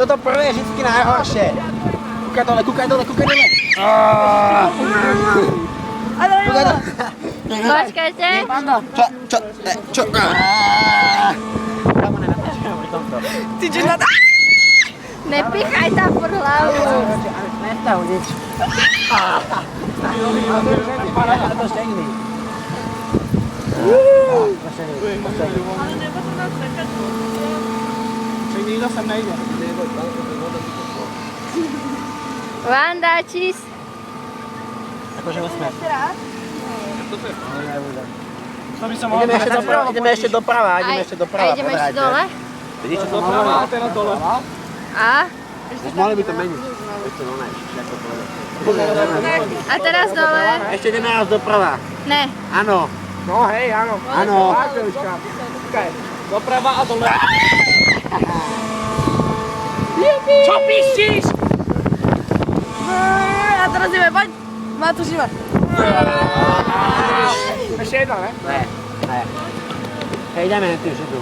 Toto prvé je vždycky najhoršie. Kúkaj dole, kúkaj dole, kúkaj dole. Kúkaj dole. Počkajte. Čo? Ty čo na to? Nepichaj tam furt hlavu. Nestavu nič. To štegni. Ale nebo to nás nechať. Však nikto sem nejde. Vanda, čís. Akože osmer. To by som mohol... Ideme ešte doprava. A ideme ešte dole? Vidíš, čo to Doprava máme? a teraz dole. A? Mohli by to meniť. Ešte dole, ako povedať. A teraz dole? Ešte ideme raz doprava. Ne. Áno. No hej, áno. Áno. Kúkaj. Doprava a dole. Čo pištíš? A teraz ideme, poď. Matúš, iba. Ešte jedna, ne? Ne. Hej, ideme tým, že tu.